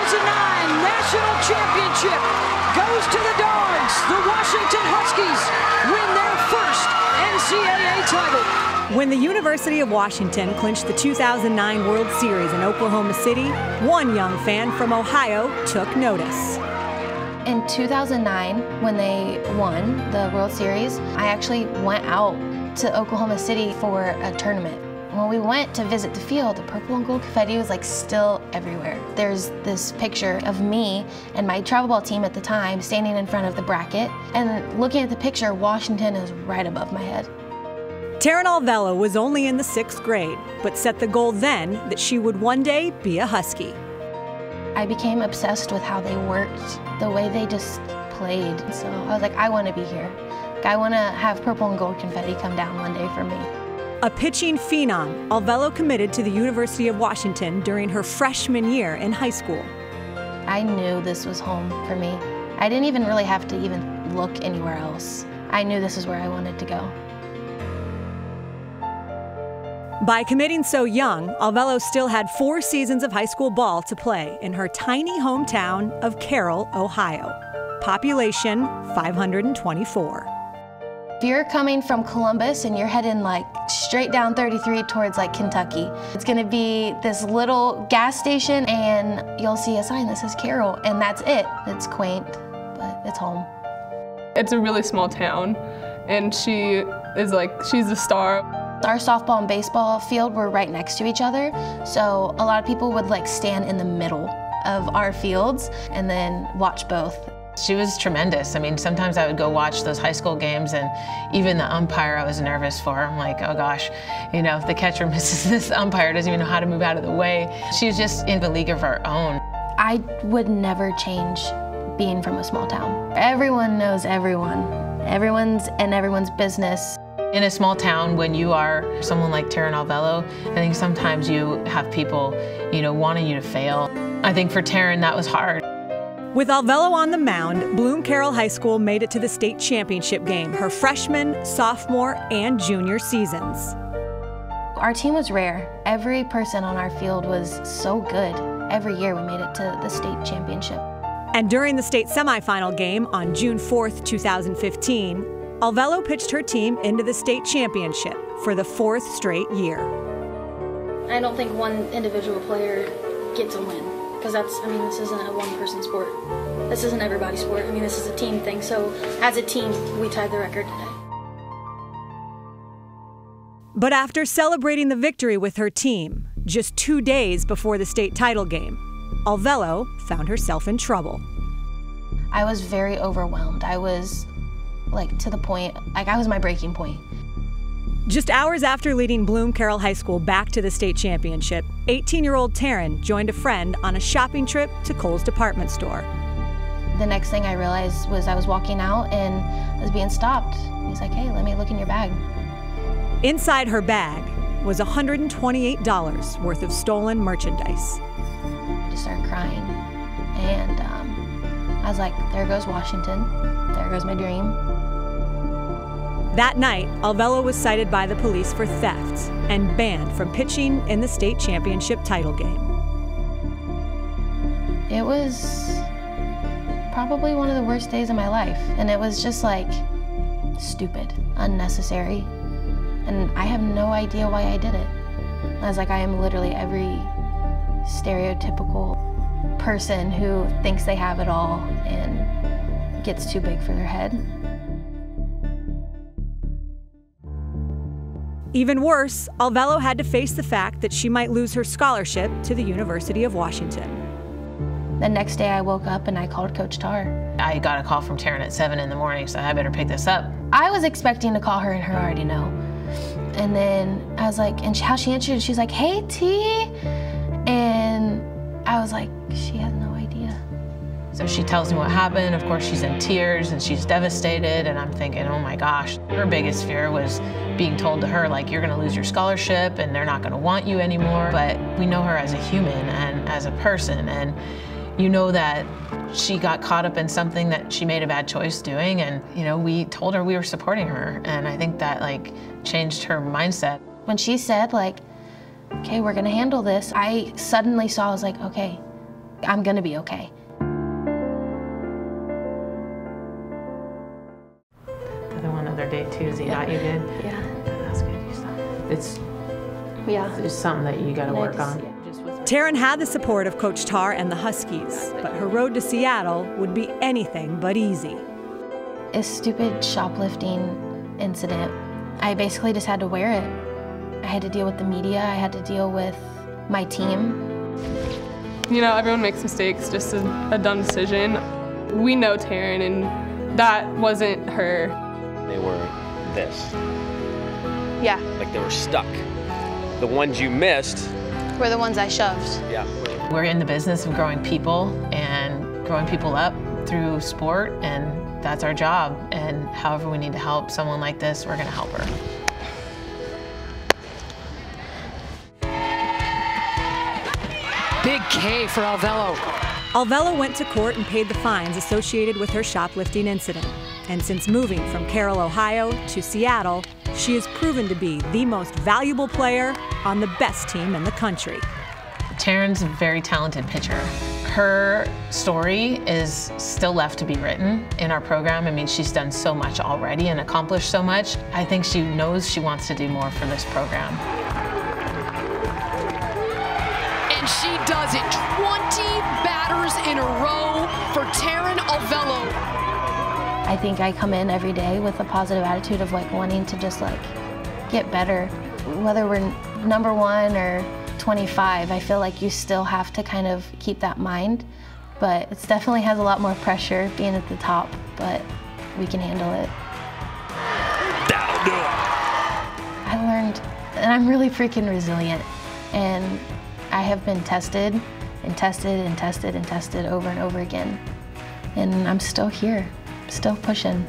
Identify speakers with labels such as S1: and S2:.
S1: National Championship goes to the Dogs. The Washington Huskies win their first NCAA title.
S2: When the University of Washington clinched the 2009 World Series in Oklahoma City, one young fan from Ohio took notice.
S3: In 2009, when they won the World Series, I actually went out to Oklahoma City for a tournament. When we went to visit the field, the purple and gold confetti was like still everywhere. There's this picture of me and my travel ball team at the time standing in front of the bracket, and looking at the picture, Washington is right above my head.
S2: Taran Alvelo was only in the 6th grade, but set the goal then that she would one day be a Husky.
S3: I became obsessed with how they worked, the way they just played. So I was like, I want to be here. I want to have purple and gold confetti come down one day for me.
S2: A pitching phenom, Alvelo committed to the University of Washington during her freshman year in high school.
S3: I knew this was home for me. I didn't even really have to even look anywhere else. I knew this is where I wanted to go.
S2: By committing so young, Alvelo still had 4 seasons of high school ball to play in her tiny hometown of Carroll, Ohio. Population 524.
S3: If you're coming from Columbus and you're heading like straight down 33 towards like Kentucky, it's gonna be this little gas station and you'll see a sign that says Carroll, and that's it. It's quaint, but it's home.
S4: It's a really small town, and she's the star.
S3: Our softball and baseball field were right next to each other, so a lot of people would like stand in the middle of our fields and then watch both.
S5: She was tremendous. I mean, sometimes I would go watch those high school games, and even the umpire I was nervous for. I'm like, oh gosh, you know, if the catcher misses, this umpire doesn't even know how to move out of the way. She was just in a league of her own.
S3: I would never change being from a small town. Everyone knows everyone. Everyone's in everyone's business.
S5: In a small town, when you are someone like Taran Alvelo, I think sometimes you have people, you know, wanting you to fail. I think for Taran, that was hard.
S2: With Alvelo on the mound, Bloom Carroll High School made it to the state championship game her freshman, sophomore, and junior seasons.
S3: Our team was rare. Every person on our field was so good. Every year we made it to the state championship.
S2: And during the state semifinal game on June 4th, 2015, Alvelo pitched her team into the state championship for the 4th straight year.
S6: I don't think one individual player gets a win. Because this isn't a one-person sport. This isn't everybody's sport. I mean, this is a team thing. So as a team, we tied the record today.
S2: But after celebrating the victory with her team, just 2 days before the state title game, Alvelo found herself in trouble.
S3: I was very overwhelmed. I was to the point, I was my breaking point.
S2: Just hours after leading Bloom Carroll High School back to the state championship, 18-year-old Taran joined a friend on a shopping trip to Kohl's department store.
S3: The next thing I realized was I was walking out and I was being stopped. He's like, hey, let me look in your bag.
S2: Inside her bag was $128 worth of stolen merchandise.
S3: I just started crying, and I was like, there goes Washington, there goes my dream.
S2: That night, Alvelo was cited by the police for theft and banned from pitching in the state championship title game.
S3: It was probably one of the worst days of my life, and it was just like stupid, unnecessary, and I have no idea why I did it. I was like, I am literally every stereotypical person who thinks they have it all and gets too big for their head.
S2: Even worse, Alvelo had to face the fact that she might lose her scholarship to the University of Washington.
S3: The next day I woke up and I called Coach Tar.
S5: I got a call from Taran at 7 in the morning, so I better pick this up.
S3: I was expecting to call her and her already know. And then I was like, and how she answered, she's like, hey, T. And I was like, she has no idea.
S5: So she tells me what happened. Of course, she's in tears and she's devastated, and I'm thinking, oh my gosh. Her biggest fear was being told to her, like, you're gonna lose your scholarship and they're not gonna want you anymore. But we know her as a human and as a person, and you know that she got caught up in something that she made a bad choice doing, and you know, we told her we were supporting her, and I think that changed her mindset.
S3: When she said okay, we're gonna handle this, I suddenly saw, I was like, okay, I'm gonna be okay.
S5: Another day too, is he got you good?
S3: Yeah.
S5: That's good. It's something that you got to work on.
S2: Taran had the support of Coach Tar and the Huskies, but her road to Seattle would be anything but easy.
S3: A stupid shoplifting incident. I basically just had to wear it. I had to deal with the media, I had to deal with my team.
S4: You know, everyone makes mistakes, just a dumb decision. We know Taran, and that wasn't her.
S7: They were this.
S3: Yeah.
S7: Like they were stuck. The ones you missed
S3: Were the ones I shoved.
S7: Yeah.
S5: We're in the business of growing people and growing people up through sport, and that's our job. And however we need to help someone like this, we're going to help her.
S1: Big K for Alvelo.
S2: Alvelo went to court and paid the fines associated with her shoplifting incident. And since moving from Carroll, Ohio to Seattle, she has proven to be the most valuable player on the best team in the country.
S5: Taran's a very talented pitcher. Her story is still left to be written in our program. I mean, she's done so much already and accomplished so much. I think she knows she wants to do more for this program.
S1: And she does it. 20 batters in a row for Taran Alvelo.
S3: I think I come in every day with a positive attitude of like wanting to just like get better. Whether we're number 1 or 25, I feel like you still have to kind of keep that mind, but it definitely has a lot more pressure being at the top, but we can handle it.
S7: That'll do it.
S3: I learned that I'm really freaking resilient, and I have been tested and tested and tested and tested over and over again, and I'm still here. Still pushing.